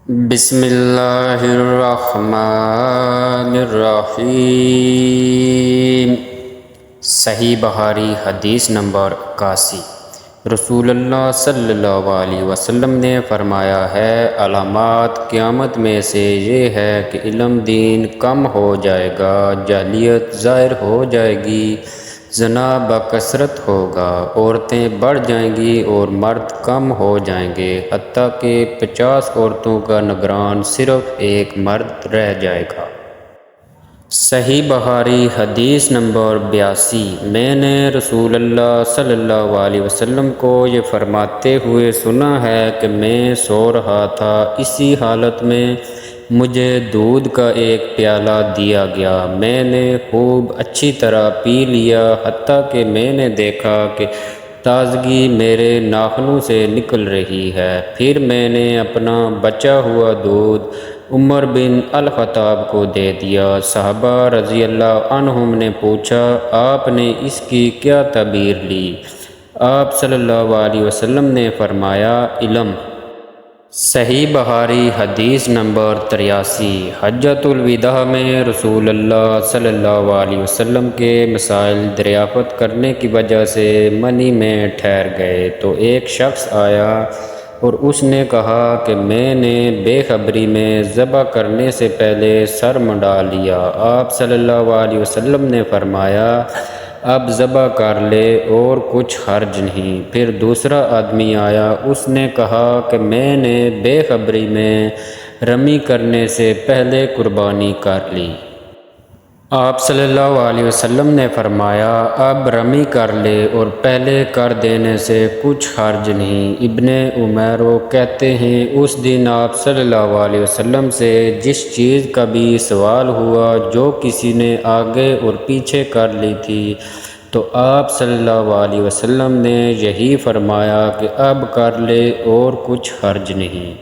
بسم اللہ الرحمن الرحیم۔ صحیح بخاری حدیث نمبر 81۔ رسول اللہ صلی اللہ علیہ وسلم نے فرمایا ہے، علامات قیامت میں سے یہ ہے کہ علم دین کم ہو جائے گا، جاہلیت ظاہر ہو جائے گی، زنا بکثرت ہوگا، عورتیں بڑھ جائیں گی اور مرد کم ہو جائیں گے، حتیٰ کہ 50 عورتوں کا نگران صرف ایک مرد رہ جائے گا۔ صحیح بخاری حدیث نمبر 82۔ میں نے رسول اللہ صلی اللہ علیہ وسلم کو یہ فرماتے ہوئے سنا ہے کہ میں سو رہا تھا، اسی حالت میں مجھے دودھ کا ایک پیالہ دیا گیا، میں نے خوب اچھی طرح پی لیا، حتیٰ کہ میں نے دیکھا کہ تازگی میرے ناخنوں سے نکل رہی ہے۔ پھر میں نے اپنا بچا ہوا دودھ عمر بن الخطاب کو دے دیا۔ صحابہ رضی اللہ عنہم نے پوچھا، آپ نے اس کی کیا تعبیر لی؟ آپ صلی اللہ علیہ وسلم نے فرمایا، علم۔ صحیح بخاری حدیث نمبر 83۔ حجۃ الوداع میں رسول اللہ صلی اللہ علیہ وسلم کے مسائل دریافت کرنے کی وجہ سے منی میں ٹھہر گئے تو ایک شخص آیا اور اس نے کہا کہ میں نے بے خبری میں ذبح کرنے سے پہلے سر منڈا لیا۔ آپ صلی اللہ علیہ وسلم نے فرمایا، اب ذبح کر لے اور کچھ حرج نہیں۔ پھر دوسرا آدمی آیا، اس نے کہا کہ میں نے بے خبری میں رمی کرنے سے پہلے قربانی کر لی۔ آپ صلی اللہ علیہ وسلم نے فرمایا، اب رمی کر لے اور پہلے کر دینے سے کچھ حرج نہیں۔ ابن عمیرو کہتے ہیں، اس دن آپ صلی اللہ علیہ وسلم سے جس چیز کا بھی سوال ہوا جو کسی نے آگے اور پیچھے کر لی تھی تو آپ صلی اللہ علیہ وسلم نے یہی فرمایا کہ اب کر لے اور کچھ حرج نہیں۔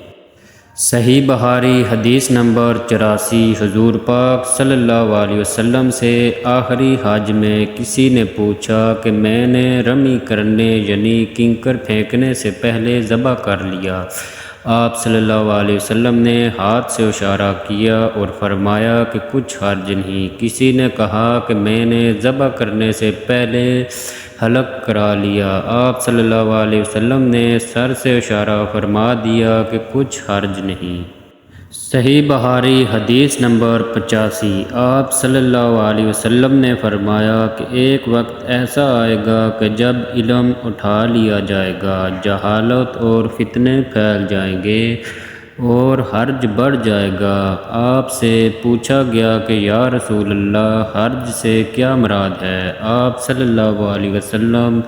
صحیح بخاری حدیث نمبر 84۔ حضور پاک صلی اللہ علیہ وسلم سے آخری حج میں کسی نے پوچھا کہ میں نے رمی کرنے یعنی کنکر پھینکنے سے پہلے ذبح کر لیا۔ آپ صلی اللہ علیہ وسلم نے ہاتھ سے اشارہ کیا اور فرمایا کہ کچھ حرج نہیں۔ کسی نے کہا کہ میں نے ذبح کرنے سے پہلے حلق کرا لیا۔ آپ صلی اللہ علیہ وسلم نے سر سے اشارہ فرما دیا کہ کچھ حرج نہیں۔ صحیح بخاری حدیث نمبر 85۔ آپ صلی اللہ علیہ وسلم نے فرمایا کہ ایک وقت ایسا آئے گا کہ جب علم اٹھا لیا جائے گا، جہالت اور فتنے پھیل جائیں گے اور حرج بڑھ جائے گا۔ آپ سے پوچھا گیا کہ یا رسول اللہ، حرج سے کیا مراد ہے؟ آپ صلی اللہ علیہ وسلم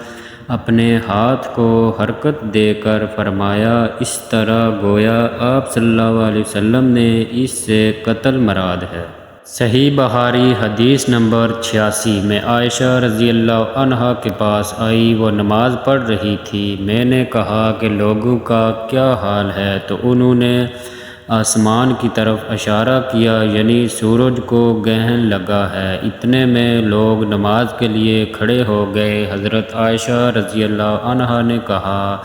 اپنے ہاتھ کو حرکت دے کر فرمایا، اس طرح گویا آپ صلی اللہ علیہ وسلم نے اس سے قتل مراد ہے۔ صحیح بخاری حدیث نمبر 86۔ میں عائشہ رضی اللہ عنہا کے پاس آئی، وہ نماز پڑھ رہی تھی۔ میں نے کہا کہ لوگوں کا کیا حال ہے تو انہوں نے آسمان کی طرف اشارہ کیا، یعنی سورج کو گرہن لگا ہے۔ اتنے میں لوگ نماز کے لیے کھڑے ہو گئے۔ حضرت عائشہ رضی اللہ عنہا نے کہا،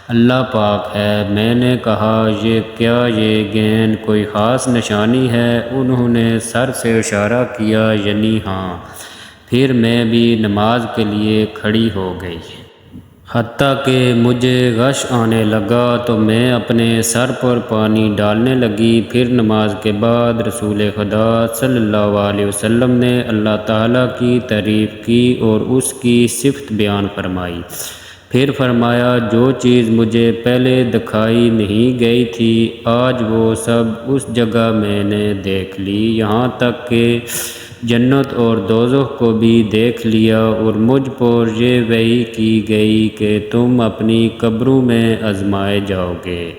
اللہ پاک ہے۔ میں نے کہا، یہ گرہن کوئی خاص نشانی ہے؟ انہوں نے سر سے اشارہ کیا، یعنی ہاں۔ پھر میں بھی نماز کے لیے کھڑی ہو گئی۔ حتیٰ کہ مجھے غش آنے لگا تو میں اپنے سر پر پانی ڈالنے لگی۔ پھر نماز کے بعد رسول خدا صلی اللہ علیہ وسلم نے اللہ تعالیٰ کی تعریف کی اور اس کی صفت بیان فرمائی۔ پھر فرمایا، جو چیز مجھے پہلے دکھائی نہیں گئی تھی، آج وہ سب اس جگہ میں نے دیکھ لی، یہاں تک کہ جنت اور دوزخ کو بھی دیکھ لیا، اور مجھ پر یہ وحی کی گئی کہ تم اپنی قبروں میں آزمائے جاؤ گے۔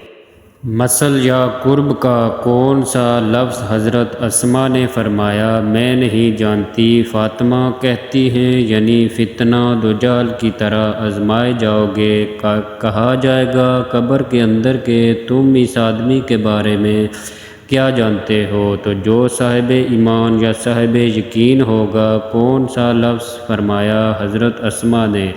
مثل یا قرب کا کون سا لفظ؟ حضرت اسماء نے فرمایا، میں نہیں جانتی۔ فاطمہ کہتی ہیں، یعنی فتنہ دجال کی طرح آزمائے جاؤ گے۔ کہا جائے گا قبر کے اندر کہ تم اس آدمی کے بارے میں کیا جانتے ہو؟ تو جو صاحب ایمان یا صاحب یقین ہوگا۔ کون سا لفظ؟ فرمایا حضرت اسماء نے،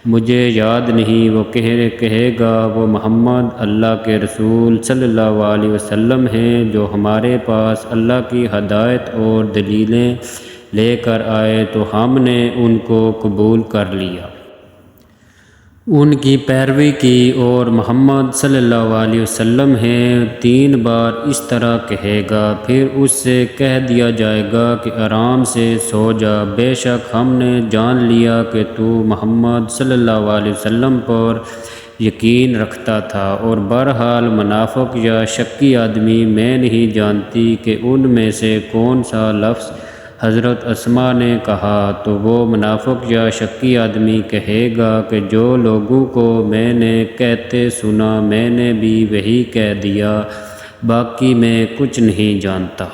مجھے یاد نہیں، وہ کہے گا وہ محمد اللہ کے رسول صلی اللہ علیہ وسلم ہیں جو ہمارے پاس اللہ کی ہدایت اور دلیلیں لے کر آئے تو ہم نے ان کو قبول کر لیا، ان کی پیروی کی، اور محمد صلی اللہ علیہ وسلم ہیں۔ 3 بار اس طرح کہے گا، پھر اس سے کہہ دیا جائے گا کہ آرام سے سو جا، بے شک ہم نے جان لیا کہ تو محمد صلی اللہ علیہ وسلم پر یقین رکھتا تھا، اور بہرحال منافق یا شکی آدمی میں نہیں جانتی کہ ان میں سے کون سا لفظ حضرت اسماء نے کہا، تو وہ منافق یا شکی آدمی کہے گا کہ جو لوگوں کو میں نے کہتے سنا میں نے بھی وہی کہہ دیا، باقی میں کچھ نہیں جانتا۔